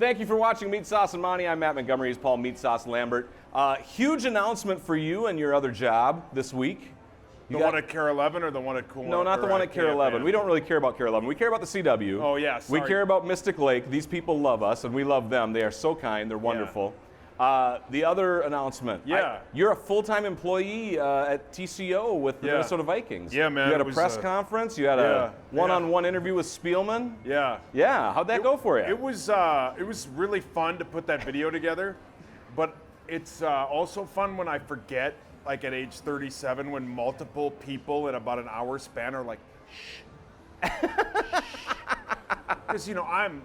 Thank you for watching Meatsauce Monty. I'm Matt Montgomery. He's Paul Meatsauce Lambert. Huge announcement for you and your other job this week. The one at Care 11 or the one at Cool? No, not the one at Care 11. We don't really care about Care 11. We care about the CW. Oh, yeah, sorry. We care about Mystic Lake. These people love us, and we love them. They are so kind. They're wonderful. The other announcement. Yeah. You're a full-time employee at TCO with the Minnesota Vikings. Yeah, man. You had a press conference. You had a one-on-one interview with Spielman. Yeah. Yeah. How'd that go for you? It was really fun to put that video together, but it's also fun when I forget, like at age 37, when multiple people in about an hour span are like, shh. Because, I'm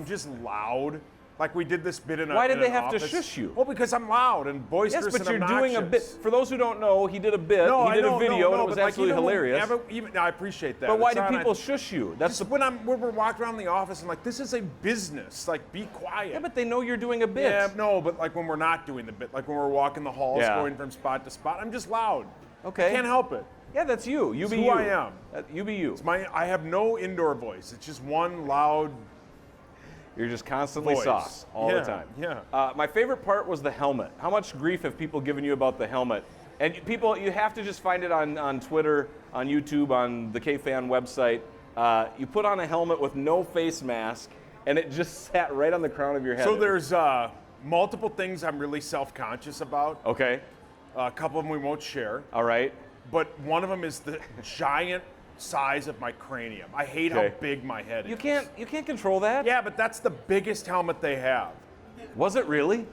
just loud. Like we did this bit in a Why did they have office. to shush you? Well, because I'm loud and boisterous Yes, but and you're obnoxious. doing a bit. For those who don't know, he did a bit. No, he did a video, and it but was like, absolutely hilarious. I appreciate that. But why did people shush you? That's when we're walking around the office and like, this is a business. Like, be quiet. Yeah, but they know you're doing a bit. Yeah, no, but like when we're not doing the bit, like when we're walking the halls, going from spot to spot, I'm just loud. Okay. I can't help it. Yeah, that's you. You be who you. I am. You be you. I have no indoor voice. It's just one loud. You're just constantly voice. sauce all the time. Yeah. My favorite part was the helmet. How much grief have people given you about the helmet? And people, you have to just find it on Twitter, on YouTube, on the KFan website. You put on a helmet with no face mask, and it just sat right on the crown of your head. So there's multiple things I'm really self-conscious about. Okay. A couple of them we won't share. All right. But one of them is the giant size of my cranium. I hate how big my head is. You can't control that. Yeah, but that's the biggest helmet they have. Was it really?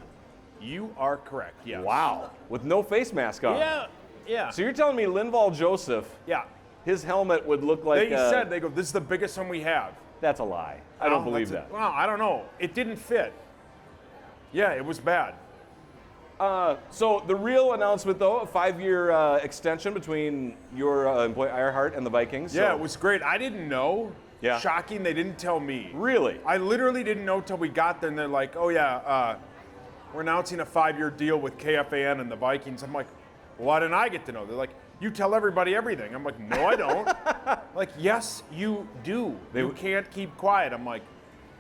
You are correct. Yes. Wow. With no face mask on. Yeah. Yeah. So you're telling me Linval Joseph? Yeah. His helmet would look like. They go, this is the biggest one we have. That's a lie. I don't believe that. Well, I don't know. It didn't fit. Yeah, it was bad. So the real announcement, though, a 5-year extension between your employee Earhart and the Vikings. Yeah, so. it was great. I didn't know. Yeah. Shocking, they didn't tell me. Really? I literally didn't know till we got there, and they're like, oh yeah, we're announcing a 5-year deal with KFAN and the Vikings. I'm like, well, why didn't I get to know? They're like, you tell everybody everything. I'm like, no, I don't. Like, yes, you do. You can't keep quiet. I'm like,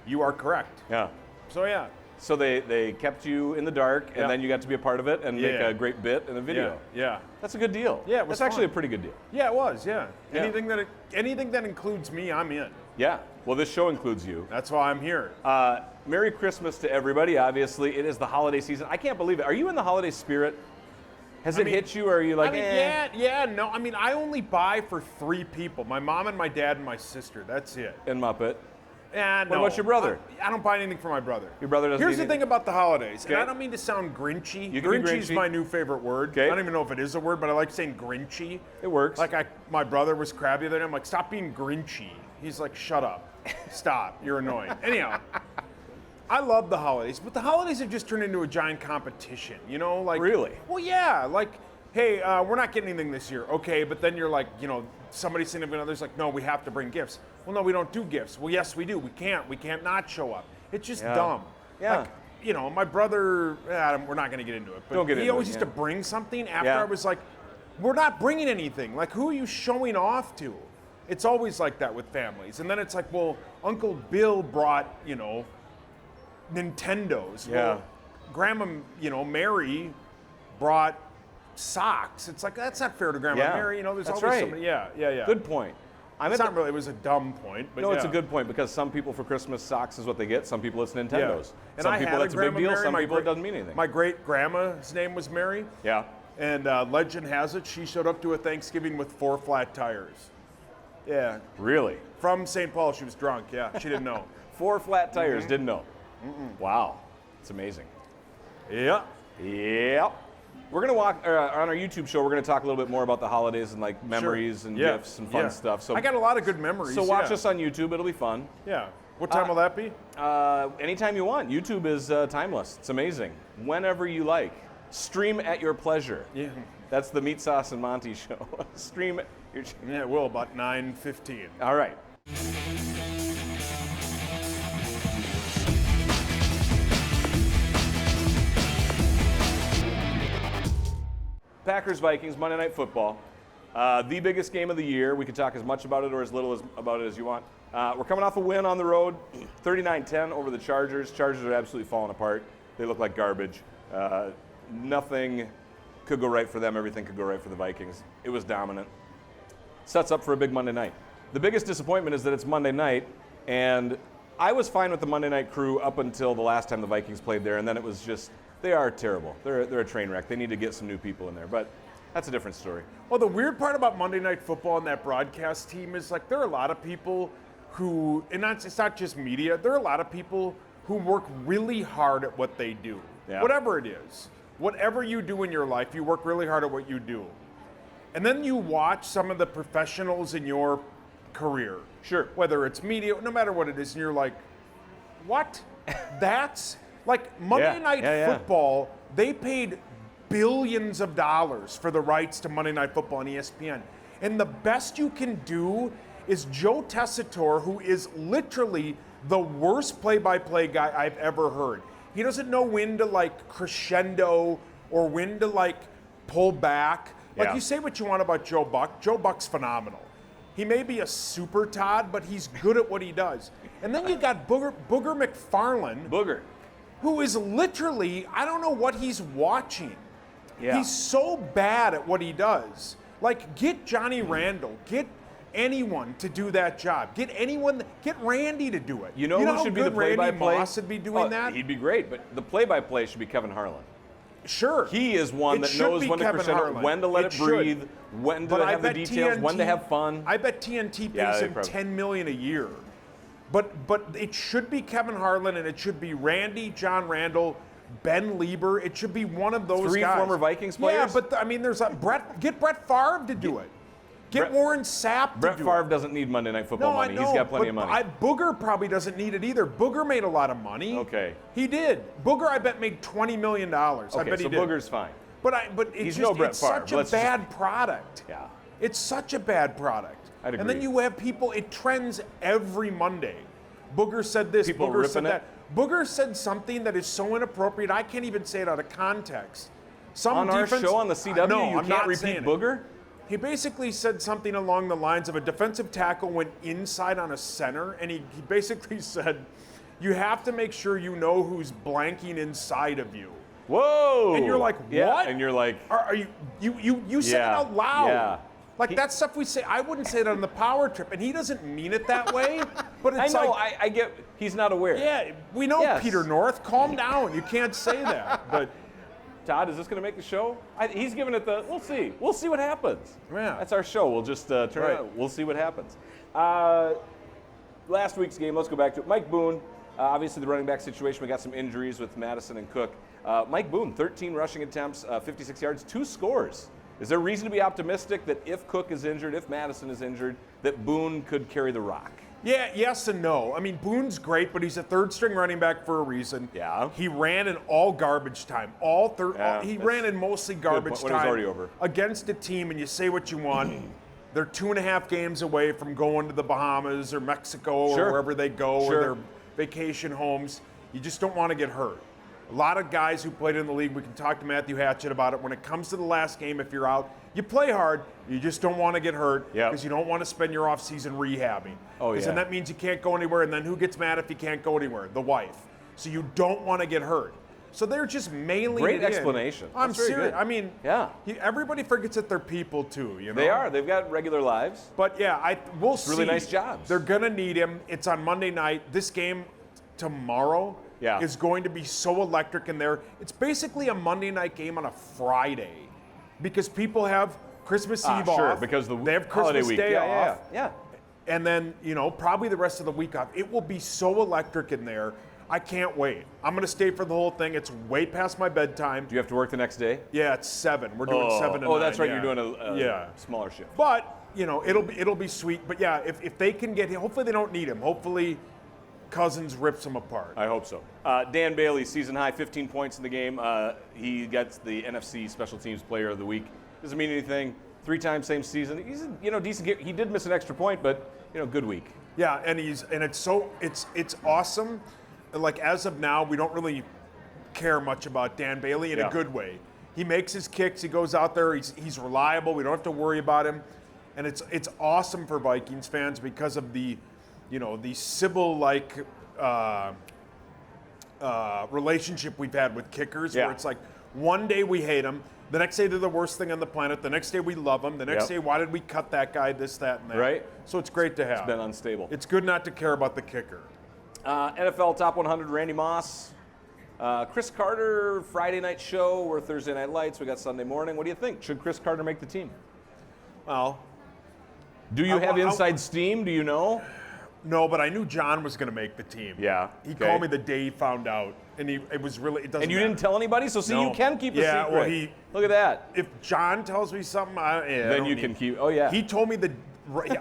you are correct. Yeah. So yeah. So they kept you in the dark, and then you got to be a part of it and make a great bit in a video. Yeah. That's a good deal. Yeah, it was That's actually fun. a pretty good deal. Yeah, it was. Yeah. Yeah. Anything that includes me, I'm in. Yeah. Well, this show includes you. That's why I'm here. Merry Christmas to everybody. Obviously, it is the holiday season. I can't believe it. Are you in the holiday spirit? Has it hit you, or are you like, no. I mean, I only buy for 3 people: my mom and my dad and my sister. That's it. And Muppet? And what about your brother? I don't buy anything for my brother. Your brother doesn't. Here's the thing about the holidays, and Okay. I don't mean to sound grinchy. You can be Grinchy's grinchy. my new favorite word. Okay. I don't even know if it is a word, but I like saying grinchy. It works. Like my brother was crabby the other day. I'm like, stop being grinchy. He's like, shut up. Stop. You're annoying. Anyhow, I love the holidays, but the holidays have just turned into a giant competition. Like Really? Well, yeah. Like, hey, we're not getting anything this year. Okay, but then you're like, somebody significant other's like, no, we have to bring gifts. Well, no, we don't do gifts. Well, yes, we do. We can't not show up. It's just dumb. Yeah. Like, my brother, we're not going to get into it, but Don't get he into always it, used to bring something after Yeah. I was like, we're not bringing anything. Like, who are you showing off to? It's always like that with families. And then it's like, well, Uncle Bill brought, Nintendos. Yeah. Well, Grandma, Mary brought socks. It's like, that's not fair to Grandma Mary. There's That's always right. somebody. Yeah. Good point. It's not really, it was a dumb point, but No, it's a good point, because some people for Christmas, socks is what they get. Some people it's Nintendos. And Some I people had it's a big Grandma deal. Mary. Some people it doesn't mean anything. My great grandma's name was Mary. Yeah. And legend has it, she showed up to a Thanksgiving with 4 flat tires. Yeah. Really? From St. Paul, she was drunk. Yeah, she didn't know. 4 flat tires, didn't know. Wow. It's amazing. Yeah. Yep. We're going to walk, on our YouTube show, we're going to talk a little bit more about the holidays and like memories and gifts and fun stuff. So I got a lot of good memories. So watch us on YouTube. It'll be fun. Yeah. What time will that be? Anytime you want. YouTube is timeless. It's amazing. Whenever you like. Stream at your pleasure. Yeah. That's the Meatsauce Monty show. Stream at your... Yeah, it will, about 9:15. All right. Packers Vikings Monday Night Football. The biggest game of the year. We could talk as much about it or as little about it as you want. We're coming off a win on the road, 39-10 over the Chargers. Chargers are absolutely falling apart. They look like garbage. Nothing could go right for them. Everything could go right for the Vikings. It was dominant. Sets up for a big Monday night. The biggest disappointment is that it's Monday night, and I was fine with the Monday night crew up until the last time the Vikings played there, and then it was just, they are terrible. They're a train wreck. They need to get some new people in there, but that's a different story. Well, the weird part about Monday Night Football and that broadcast team is like there are a lot of people who, and it's not just media, there are a lot of people who work really hard at what they do. Yeah. Whatever it is. Whatever you do in your life, you work really hard at what you do. And then you watch some of the professionals in your career. Sure. Whether it's media, no matter what it is, and you're like, what? That's like Monday Night Football, they paid billions of dollars for the rights to Monday Night Football on ESPN. And the best you can do is Joe Tessitore, who is literally the worst play-by-play guy I've ever heard. He doesn't know when to like crescendo or when to like pull back. Like you say what you want about Joe Buck. Joe Buck's phenomenal. He may be a super Todd, but he's good at what he does. And then you got Booger McFarland. Who is literally, I don't know what he's watching. Yeah. He's so bad at what he does. Like, get Johnny Randall, get anyone to do that job. Get Randy to do it. You know who should be the play-by-play? Randy Moss would be doing that? He'd be great, but the play-by-play should be Kevin Harlan. Sure. He is one that knows when to crescendo, when to let it breathe, when to have the details, when to have fun. I bet TNT pays him $10 million a year. But it should be Kevin Harlan, and it should be Randy, John Randall, Ben Lieber. It should be one of those Three guys. former Vikings players? Yeah, but I mean, there's get Brett Favre to do it. Get Warren Sapp to do it. Brett Favre doesn't need Monday Night Football money. He's got plenty of money. Booger probably doesn't need it either. Booger made a lot of money. Okay. He did. Booger, I bet, made $20 million. I bet he did. Booger's fine. But it's no Brett Favre. such a bad product. Yeah. It's such a bad product. I'd agree. And then you have people, it trends every Monday. Booger said this, People Booger ripping said that. it? Booger said something that is so inappropriate, I can't even say it out of context. On our show on the CW, you can't repeat Booger? He basically said something along the lines of a defensive tackle went inside on a center, and he basically said, you have to make sure you know who's blanking inside of you. Whoa! And you're like, what? Yeah, and you're like, are you said it out loud? Yeah. Like that stuff we say, I wouldn't say it on the power trip, and he doesn't mean it that way. But it's I get, he's not aware. Yeah, we know Peter North. Calm down. You can't say that. But Todd, is this going to make the show? He's giving it the, we'll see. We'll see what happens. Yeah. That's our show. We'll just turn it on. We'll see what happens. Last week's game, let's go back to it. Mike Boone, obviously the running back situation, we got some injuries with Madison and Cook. Mike Boone, 13 rushing attempts, 56 yards, 2 scores. Is there reason to be optimistic that if Cook is injured, if Madison is injured, that Boone could carry the rock? Yeah, yes and no. I mean, Boone's great, but he's a third-string running back for a reason. Yeah. He ran in all garbage time. He ran in mostly garbage time. When it was already over. Against a team, and you say what you want. They're 2.5 games away from going to the Bahamas or Mexico or wherever they go or their vacation homes. You just don't want to get hurt. A lot of guys who played in the league, we can talk to Matthew Hatchette about it. When it comes to the last game, if you're out, you play hard. You just don't want to get hurt because you don't want to spend your offseason rehabbing. Because then that means you can't go anywhere, and then who gets mad if you can't go anywhere? The wife. So you don't want to get hurt. So they're just mailing Great it explanation. in. I'm serious. I mean, yeah. Everybody forgets that they're people too. You know? They are. They've got regular lives. But yeah, we'll see. Really nice jobs. They're gonna need him. It's on Monday night. This game tomorrow is going to be so electric in there. It's basically a Monday night game on a Friday because people have Christmas Eve off. Sure, because they have holiday Christmas week. Day off. Yeah. And then, probably the rest of the week off. It will be so electric in there. I can't wait. I'm going to stay for the whole thing. It's way past my bedtime. Do you have to work the next day? Yeah, it's 7. We're doing 7 to 9. Oh, that's right. You're doing a smaller shift. But, it'll be sweet. But yeah, if they can get him, hopefully they don't need him. Hopefully Cousins rips him apart. I hope so. Dan Bailey, season high, 15 points in the game. He gets the NFC Special Teams Player of the Week. Doesn't mean anything. 3 times same season. He's decent. He did miss an extra point, but good week. Yeah, and it's awesome. Like as of now, we don't really care much about Dan Bailey in a good way. He makes his kicks. He goes out there. He's reliable. We don't have to worry about him, and it's awesome for Vikings fans because of the Sybil-like relationship we've had with kickers, where it's like one day we hate them, the next day they're the worst thing on the planet, the next day we love them, the next day why did we cut that guy, this, that, and that. Right. So it's great to have. It's been unstable. It's good not to care about the kicker. NFL Top 100, Randy Moss. Chris Carter, Friday night show or Thursday night lights. We got Sunday morning. What do you think? Should Chris Carter make the team? Well, do you have inside steam? Do you know? No, but I knew John was going to make the team. Yeah. He called me the day he found out, and it was really, it doesn't And you matter. didn't tell anybody? So see, No. you can keep a Yeah, secret. well, Look at that. If John tells me something, Then you can keep, oh yeah. He told me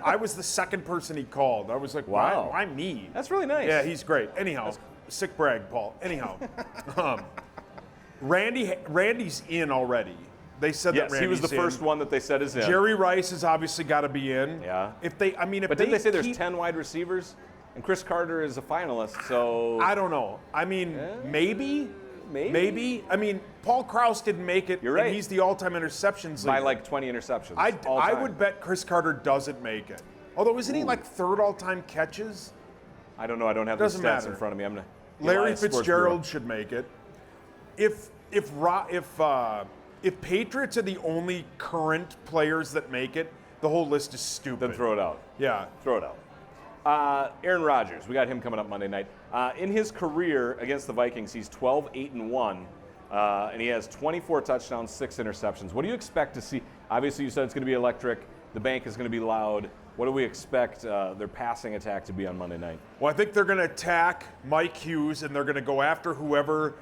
I was the second person he called. I was like, Wow. why me? That's really nice. Yeah, he's great. Anyhow, sick brag, Paul. Anyhow, Randy's in already. They said that Yes, Randy's he was the in. first one that they said is in. Jerry Rice has obviously got to be in. Yeah. But didn't they say there's 10 wide receivers? And Chris Carter is a finalist, so... I don't know. I mean, maybe. Maybe. I mean, Paul Krause didn't make it. You're right. And he's the all-time interceptions leader. By like 20 interceptions. I would bet Chris Carter doesn't make it. Although, isn't he like third all-time catches? I don't know. I don't have the Doesn't stats matter. in front of me. I'm gonna. Larry Fitzgerald should make it. If Patriots are the only current players that make it, the whole list is stupid. Then throw it out. Yeah. Throw it out. Aaron Rodgers, we got him coming up Monday night. In his career against the Vikings, he's 12-8-1, and he has 24 touchdowns, 6 interceptions. What do you expect to see? Obviously, you said it's going to be electric. The bank is going to be loud. What do we expect their passing attack to be on Monday night? Well, I think they're going to attack Mike Hughes, and they're going to go after whoever.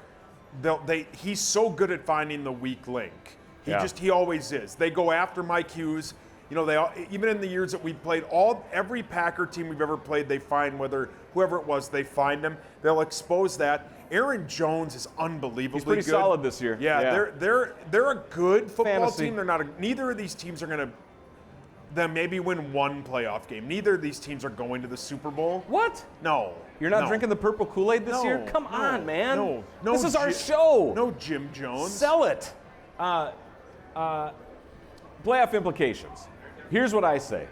He's so good at finding the weak link. He always is. They go after Mike Hughes. You know, even in the years that we played, every Packer team we've ever played, they find whoever it was, they find them. They'll expose that. Aaron Jones is unbelievably He's pretty good. solid this year. Yeah, they're a good football Fantasy. team. They're not. Neither of these teams are going to. Then maybe win one playoff game. Neither of these teams are going to the Super Bowl. What? No. You're not drinking the purple Kool-Aid this year? Come on, man. No. This is our show. No, Jim Jones. Sell it. Playoff implications. Here's what I say.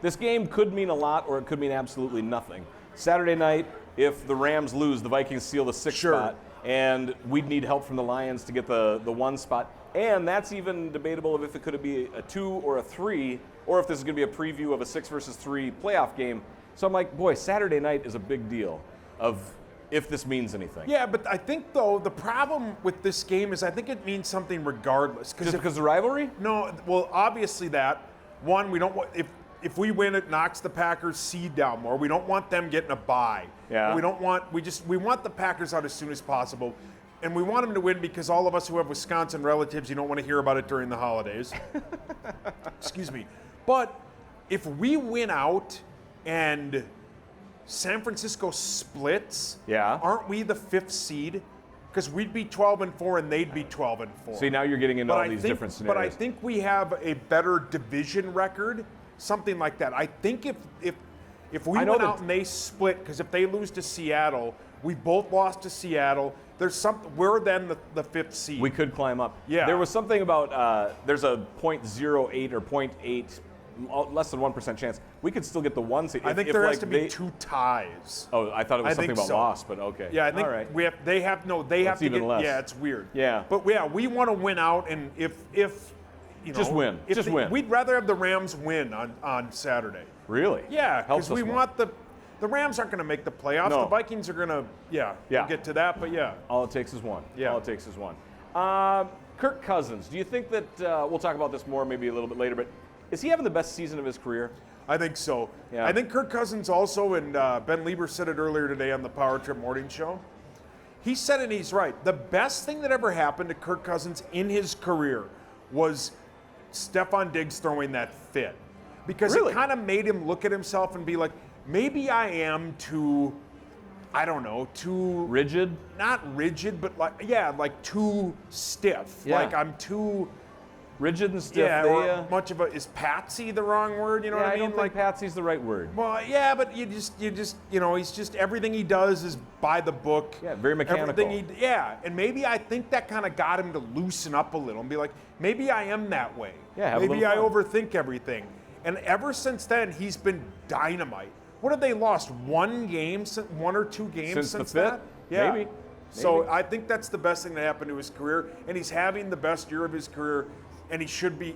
This game could mean a lot or it could mean absolutely nothing. Saturday night, if the Rams lose, the Vikings seal the 6th spot, and we'd need help from the Lions to get the 1 spot. And that's even debatable if it could be a 2 or a 3, or if this is going to be a preview of a 6 versus 3 playoff game. So I'm like, boy, Saturday night is a big deal of if this means anything. Yeah, but I think, though, the problem with this game is I think it means something regardless. Just because of the rivalry? No, well, obviously that. One, we don't want, if we win, it knocks the Packers' seed down more. We don't want them getting a bye. Yeah. We want the Packers out as soon as possible. And we want them to win because all of us who have Wisconsin relatives, you don't want to hear about it during the holidays. Excuse me. But if we win out and San Francisco splits, aren't we the 5th seed? Because we'd be 12-4 and they'd be 12-4. See, now you're getting into all these different scenarios. But I think we have a better division record, something like that. I think if we went out and they split, because if they lose to Seattle, we both lost to Seattle. We're then the 5th seed. We could climb up. Yeah. There was something about there's a 0.08 or 0.8, less than 1% chance. We could still get the 1 seed. I think there has to be 2 ties. Oh, I thought it was something about loss, but okay. Yeah, I think all right. they have That's to even get less. Yeah, it's weird. Yeah. But yeah, we want to win out, and if you know, just win. Just win. We'd rather have the Rams win on Saturday. Really? Yeah, because we more. want the Rams aren't going to make the playoffs. No. The Vikings are going to, we'll get to that, but yeah. All it takes is one. Yeah. All it takes is one. Kirk Cousins, do you think that, we'll talk about this more maybe a little bit later, but is he having the best season of his career? I think so. Yeah. I think Kirk Cousins also, and Ben Lieber said it earlier today on the Power Trip Morning Show, he said it and he's right. The best thing that ever happened to Kirk Cousins in his career was Stephon Diggs throwing that fit. Because it kind of made him look at himself and be like, maybe I am too, I don't know, too rigid? Not rigid, but like too stiff. Yeah. Like I'm too Rigid and stiff. Yeah, they, or much of a, is patsy the wrong word? You know what I mean? I don't think patsy's the right word. Well, yeah, but you just, he's just, everything he does is by the book. Yeah, very mechanical. And maybe I think that kind of got him to loosen up a little and be like, maybe I am that way. Yeah, have maybe a I little fun. overthink everything. And ever since then, he's been dynamite. What have they lost? One or two games since the that? fifth? Yeah. Maybe. So I think that's the best thing that happened to his career, and he's having the best year of his career, and he should be.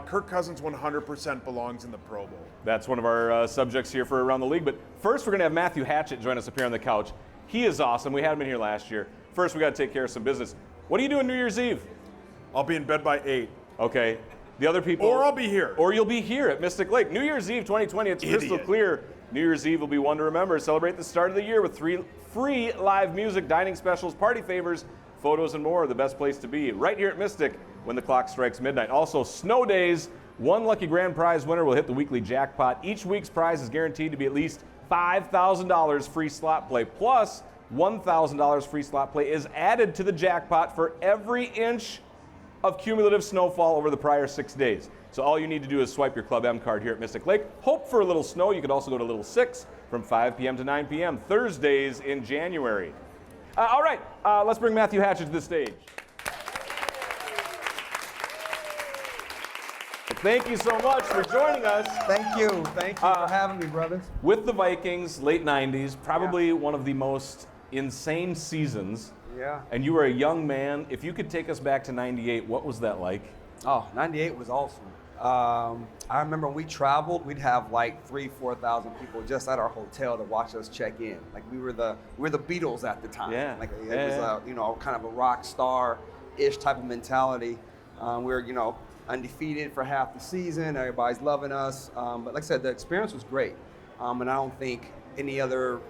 Kirk Cousins 100% belongs in the Pro Bowl. That's one of our subjects here for Around the League. But first, we're going to have Matthew Hatchette join us up here on the couch. He is awesome. We had him in here last year. First, we got to take care of some business. What are you doing New Year's Eve? I'll be in bed by 8. Okay. The other people. Or I'll be here. Or you'll be here at Mystic Lake. New Year's Eve 2020, it's crystal clear. New Year's Eve will be one to remember. Celebrate the start of the year with 3 free live music, dining specials, party favors, photos, and more. The best place to be right here at Mystic when the clock strikes midnight. Also, snow days. One lucky grand prize winner will hit the weekly jackpot. Each week's prize is guaranteed to be at least $5,000 free slot play. Plus, $1,000 free slot play is added to the jackpot for every inch of cumulative snowfall over the prior 6 days. So all you need to do is swipe your Club M card here at Mystic Lake. Hope for a little snow. You could also go to Little 6 from 5 p.m. to 9 p.m. Thursdays in January. All right, let's bring Matthew Hatchette to the stage. Thank you so much for joining us. Thank you. Thank you for having me, brothers. With the Vikings, late 90s, probably one of the most insane seasons. Yeah. And you were a young man. If you could take us back to 98, what was that like? Oh, 98 was awesome. I remember when we traveled, we'd have like 4,000 people just at our hotel to watch us check in. Like we were the Beatles at the time. Yeah. Like it was kind of a rock star-ish type of mentality. We were, undefeated for half the season. Everybody's loving us. But like I said, the experience was great. And I don't think any other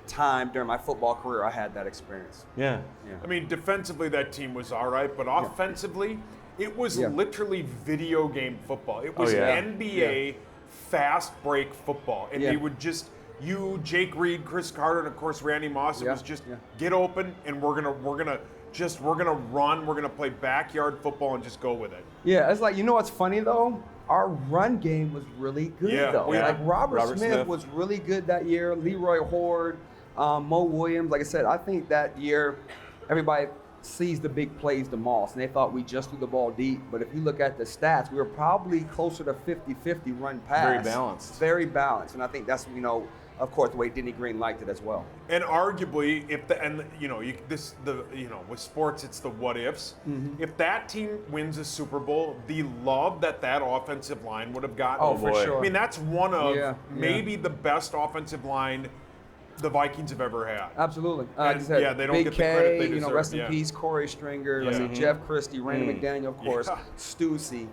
time during my football career I had that experience. Yeah. I mean, defensively that team was all right, but offensively, it was literally video game football. It was NBA fast break football, and they would just Jake Reed, Chris Carter, and of course Randy Moss. It was just get open, and we're gonna run. We're gonna play backyard football and just go with it. Yeah, it's like, what's funny though? Our run game was really good though. Yeah. Like Robert Smith was really good that year. Leroy Horde, Mo Williams. Like I said, I think that year everybody sees the big plays to Moss, and they thought we just threw the ball deep. But if you look at the stats, we were probably closer to 50-50 run pass. Very balanced. Very balanced, and I think that's of course the way Denny Green liked it as well. And arguably, with sports, it's the what ifs. Mm-hmm. If that team wins a Super Bowl, the love that offensive line would have gotten. Oh, for sure. I mean, that's one of maybe the best offensive line the Vikings have ever had. Absolutely. They don't Big get the K, credit they deserve. Rest in peace, Corey Stringer, Jeff Christie, Randy McDaniel, of course, Stussy,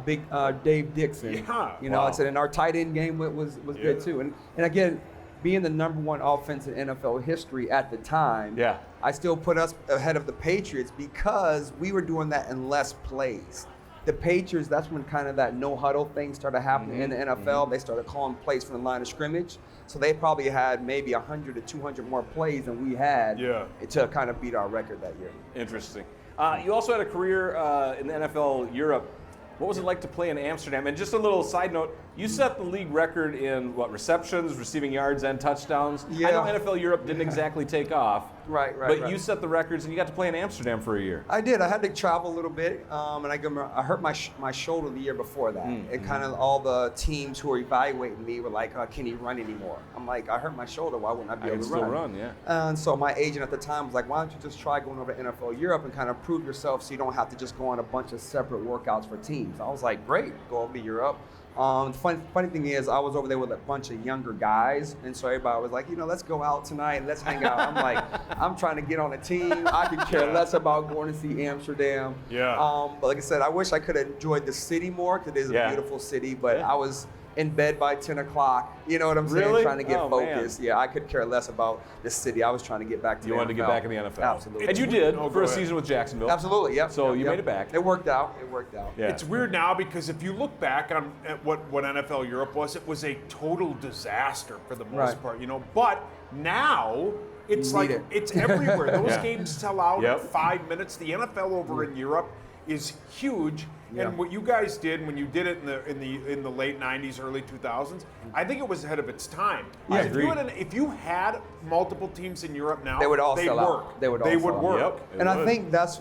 big Dave Dixon. Like I said, and our tight end game was good too. And again, being the #1 offense in NFL history at the time, I still put us ahead of the Patriots because we were doing that in less plays. The Patriots, that's when kind of that no huddle thing started happening in the NFL. They started calling plays from the line of scrimmage. So they probably had maybe 100 to 200 more plays than we had to kind of beat our record that year. Interesting. You also had a career in the NFL Europe. What was it like to play in Amsterdam? And just a little side note, you set the league record in receptions, receiving yards, and touchdowns. Yeah. I know NFL Europe didn't exactly take off. Right. But you set the records, and you got to play in Amsterdam for a year. I did. I had to travel a little bit, and I hurt my shoulder the year before that. And kind of all the teams who were evaluating me were like, "Can he run anymore?" I'm like, "I hurt my shoulder. Why wouldn't I be able to still run?" And so my agent at the time was like, "Why don't you just try going over to NFL Europe and kind of prove yourself so you don't have to just go on a bunch of separate workouts for teams?" I was like, "Great, go over to Europe." The funny thing is, I was over there with a bunch of younger guys, and so everybody was like, let's go out tonight, let's hang out. I'm like, I'm trying to get on a team. I could care less about going to see Amsterdam. But like I said, I wish I could have enjoyed the city more, because it is a beautiful city, but I was in bed by 10 o'clock. You know what I'm saying? Really? Trying to get focused. Man. Yeah, I could care less about the city. I was trying to get back to the NFL. You wanted to get back in the NFL. Absolutely. And you did for a season with Jacksonville. Absolutely, yep. So you made it back. It worked out. Yeah. It's weird now because if you look back at what NFL Europe was, it was a total disaster for the most part, But now it's it's everywhere. Those games sell out in 5 minutes. The NFL over in Europe is huge. Yeah. And what you guys did when you did it in the late '90s, early 2000s, I think it was ahead of its time. Yeah, If you had multiple teams in Europe now, they would all sell work. out. They would work. Yep, and I think that's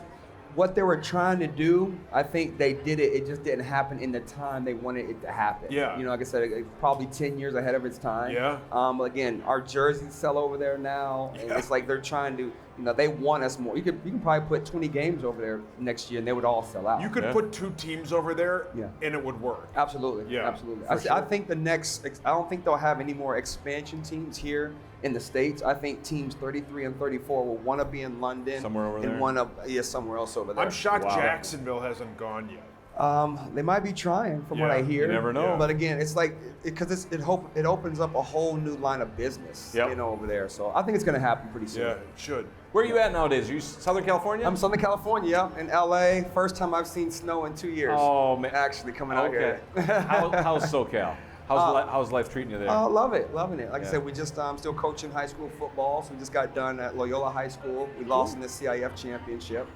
what they were trying to do. I think they did it. It just didn't happen in the time they wanted it to happen. Yeah. Like I said, probably 10 years ahead of its time. Yeah. Again, our jerseys sell over there now, and it's like they're trying to. They want us more. You can probably put 20 games over there next year, and they would all sell out. You could put 2 teams over there, and it would work. Absolutely. Yeah, Absolutely. for I think I don't think they'll have any more expansion teams here in the States. I think teams 33 and 34 will want to be in London. Somewhere over there? And want to, somewhere else over there. I'm shocked Jacksonville hasn't gone yet. They might be trying, from what I hear. You never know. But again, it's like because it opens up a whole new line of business, over there. So I think it's going to happen pretty soon. Yeah, it should. Where are you at nowadays? Are you Southern California? I'm Southern California, in LA. First time I've seen snow in 2 years. Oh man, actually coming out here. How's SoCal? How's life treating you there? Loving it. Like I said, we just still coaching high school football. So we just got done at Loyola High School. We lost in the CIF championship.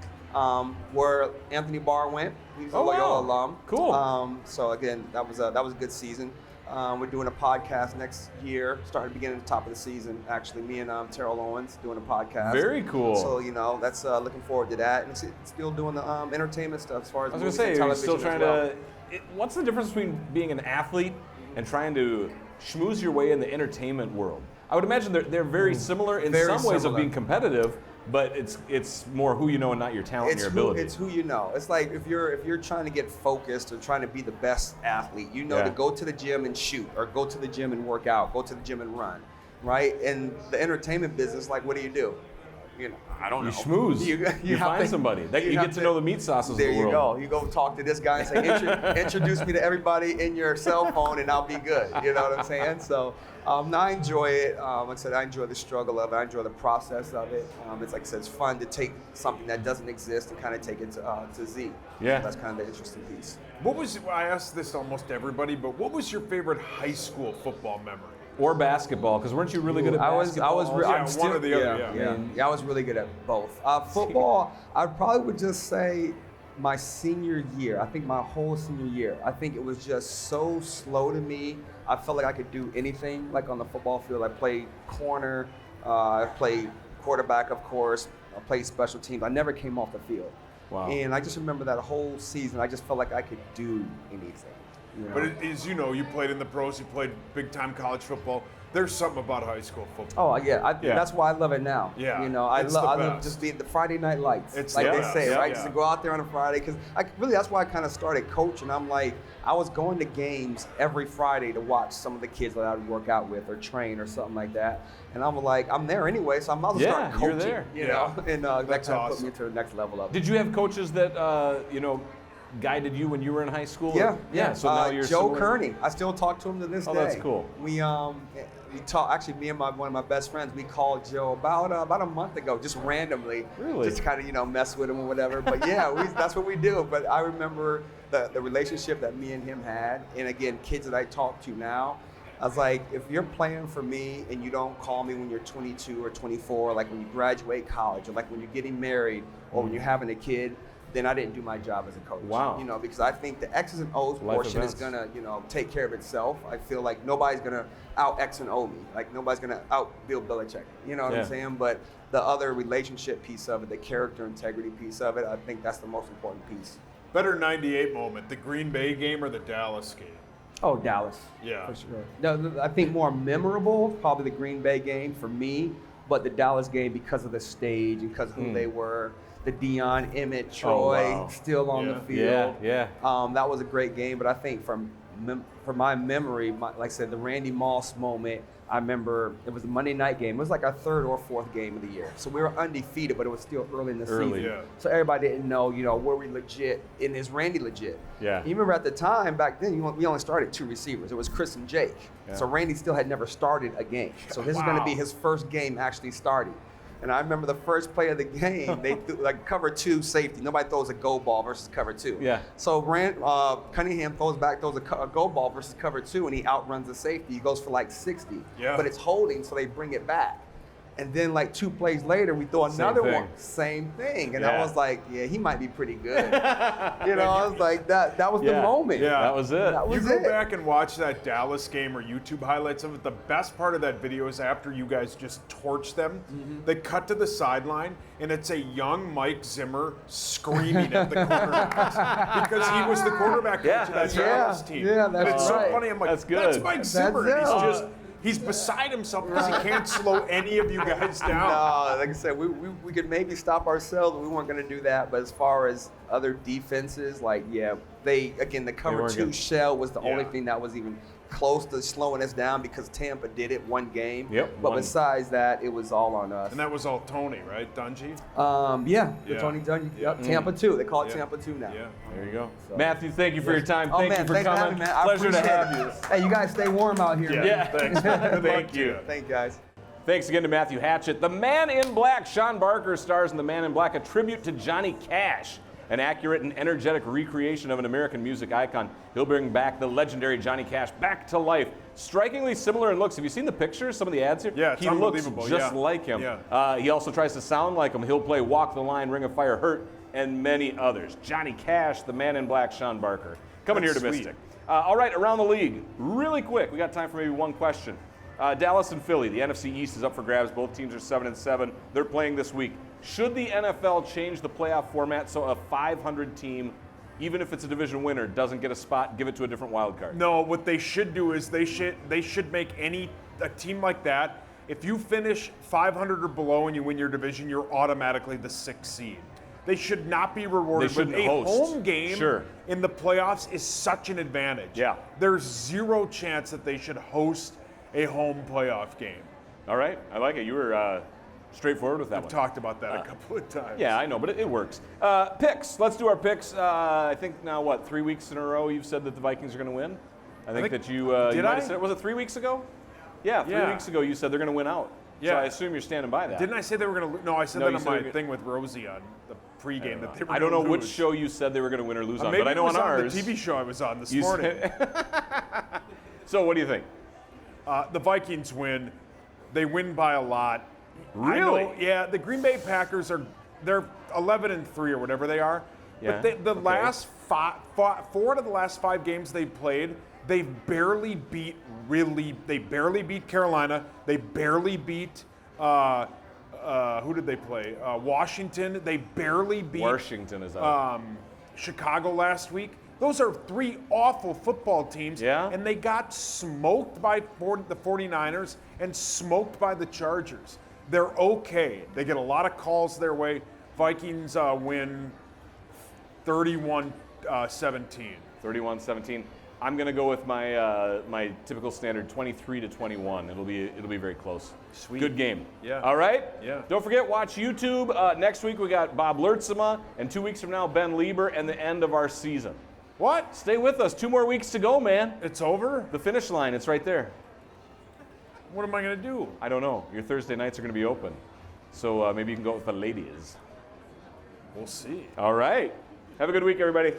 Where Anthony Barr went. He's a Loyola alum. Cool. So again, that was a good season. We're doing a podcast next year, starting beginning at the top of the season. Actually, me and Terrell Owens doing a podcast. Very cool. So that's looking forward to that, and still doing the entertainment stuff as far as I was movies gonna say, and you're television still trying to. What's the difference between being an athlete and trying to schmooze your way in the entertainment world? I would imagine they're very similar in some ways of being competitive, but it's more who you know and not your talent and your ability. It's who you know. It's like if you're trying to get focused or trying to be the best athlete, to go to the gym and shoot, or go to the gym and work out, go to the gym and run, right? And the entertainment business, like, what do? I don't know. You schmooze. You find somebody. You get to know the meat sauces of the world. There you go. You go talk to this guy and say, introduce me to everybody in your cell phone and I'll be good. You know what I'm saying? So I enjoy it. Like I said, I enjoy the struggle of it. I enjoy the process of it. It's like I said, it's fun to take something that doesn't exist and kind of take it to Z. Yeah. So that's kind of the interesting piece. I asked this to almost everybody, but what was your favorite high school football memory? Or basketball, because weren't you really good at basketball? One or the other. I was really good at both. Football, I probably would just say my senior year. I think my whole senior year. I think it was just so slow to me. I felt like I could do anything, like on the football field. I played corner, I played quarterback, of course. I played special teams. I never came off the field. Wow. And I just remember that whole season. I just felt like I could do anything. But as you know, you played in the pros, you played big-time college football. There's something about high school football. Oh, yeah. That's why I love it now. Yeah. I love just the Friday night lights, it's like the they best. say, Yeah, right? yeah. Just to go out there on a Friday. Because that's why I kind of started coaching. I'm like, I was going to games every Friday to watch some of the kids that I would work out with or train or something like that. And I'm like, I'm there anyway, so I might as well start coaching. You're there. You know? And that That's kind of awesome. put me to the next level of it. Did you have coaches that guided you when you were in high school? Yeah. So now you're Joe similar? Kearney. I still talk to him to this day. Oh, that's cool. We talk. Actually, me and one of my best friends, we called Joe about a month ago, just randomly, Really? just kind of mess with him or whatever. But yeah, that's what we do. But I remember the relationship that me and him had, and again, kids that I talk to now. I was like, if you're playing for me and you don't call me when you're 22 or 24, like when you graduate college, or like when you're getting married, or when you're having a kid, then I didn't do my job as a coach. Wow. Because I think the X's and O's portion is gonna, take care of itself. I feel like nobody's gonna out X and O me. Like nobody's gonna out Bill Belichick. You know what I'm saying? But the other relationship piece of it, the character integrity piece of it, I think that's the most important piece. Better 98 moment, the Green Bay game or the Dallas game? Oh, Dallas. Yeah. For sure. No, I think more memorable, probably the Green Bay game for me, but the Dallas game because of the stage and because of who they were. The Dion, Emmett, Troy, still on the field. Yeah. That was a great game, but I think for my memory, like I said, the Randy Moss moment, I remember it was a Monday night game. It was like our third or fourth game of the year. So we were undefeated, but it was still early in the season. Yeah. So everybody didn't know, were we legit, and is Randy legit? Yeah. You remember at the time, back then, we only started 2 receivers. It was Chris and Jake. Yeah. So Randy still had never started a game. So this is going to be his first game actually starting. And I remember the first play of the game, they threw like cover 2 safety. Nobody throws a go ball versus cover 2. Yeah. So Cunningham throws a go ball versus cover 2, and he outruns the safety. He goes for like 60. Yeah. But it's holding, so they bring it back. And then like 2 plays later, we throw another thing. one. Same thing. And Yeah. I was like, yeah, he might be pretty good. You know, I was like, that was the moment. Yeah. That was it. That was You go it. back and watch that Dallas game or YouTube highlights of it. The best part of that video is after you guys just torch them, they cut to the sideline, and it's a young Mike Zimmer screaming at the quarterbacks because he was the quarterback coach of that Dallas team. Yeah, that's And it's right. so funny. I'm like, That's good. that's Mike Zimmer. it. And he's beside himself because he can't slow any of you guys down. No, like I said, we could maybe stop ourselves, but we weren't going to do that. But as far as other defenses, like, yeah, the cover weren't 2 good. shell was the only Yeah. thing that was even close to slowing us down because Tampa did it one game. Yep, But one. besides that, it was all on us. And that was all Tony, right? Dungy? Yeah, the Yeah. Tony Dungy. Yeah. Yep, Tampa 2. They call it Yeah. Tampa 2 now. Yeah. There you go. So- Matthew, thank you for your time. Oh, Thank man, you for thanks coming. having me, man. I Pleasure to appreciate have it. you. Hey, you guys stay warm out here. Yeah. Thanks. Good luck Thank to you. Thank you, guys. Thanks again to Matthew Hatchette. The Man in Black, Sean Barker, stars in The Man in Black, a tribute to Johnny Cash, an accurate and energetic recreation of an American music icon. He'll bring back the legendary Johnny Cash back to life. Strikingly similar in looks. Have you seen the pictures, some of the ads here? Yeah, it's he looks unbelievable. just Yeah. like him. Yeah. He also tries to sound like him. He'll play Walk the Line, Ring of Fire, Hurt, and many others. Johnny Cash, The Man in Black, Sean Barker. Coming That's here to sweet. Mystic. All right, around the league, really quick. We got time for maybe one question. Dallas and Philly, the NFC East is up for grabs. Both teams are 7-7. They're playing this week. Should the NFL change the playoff format so a 500 team, even if it's a division winner, doesn't get a spot, give it to a different wild card? No, what they should do is they should make a team like that. If you finish 500 or below and you win your division, you're automatically the 6th seed. They should not be rewarded. They shouldn't but a host. home game Sure. in the playoffs is such an advantage. Yeah. There's zero chance that they should host a home playoff game. All right, I like it. You were straightforward with that I've one. talked about that a couple of times. Yeah, I know, but it works. Picks. Let's do our picks. I think now, 3 weeks in a row you've said that the Vikings are going to win? I think that you did might I? have said, was it 3 weeks ago? Yeah, 3 Yeah. weeks ago you said they're going to win out. So Yeah. I assume you're standing by that. Didn't I say they were going to? No, I said No, that you on said my they were- thing with Rosie on the pregame that they were. I don't know gonna which lose. show you said they were going to win or lose on, Maybe but I know it was on on ours. the TV show I was on this you morning. So what do you think? The Vikings win. They win by a lot. Really? I know, yeah, the Green Bay Packers they're 11-3 or whatever they are. Yeah, But the okay. last 4 out of the last 5 games they played, they barely beat Carolina. They barely beat who did they play? Washington. They barely beat Washington is out. Chicago last week. Those are 3 awful football teams. Yeah. And they got smoked by the 49ers and smoked by the Chargers. They're okay. They get a lot of calls their way. Vikings win 31-17. 31-17. I'm going to go with my my typical standard 23-21. It'll be very close. Sweet. Good game. Yeah. All right? Yeah. Don't forget, watch YouTube. Next week we got Bob Lertzema, and 2 weeks from now Ben Lieber, and the end of our season. What? Stay with us. 2 more weeks to go, man. It's over? The finish line, it's right there. What am I going to do? I don't know. Your Thursday nights are going to be open. So maybe you can go with the ladies. We'll see. All right. Have a good week, everybody.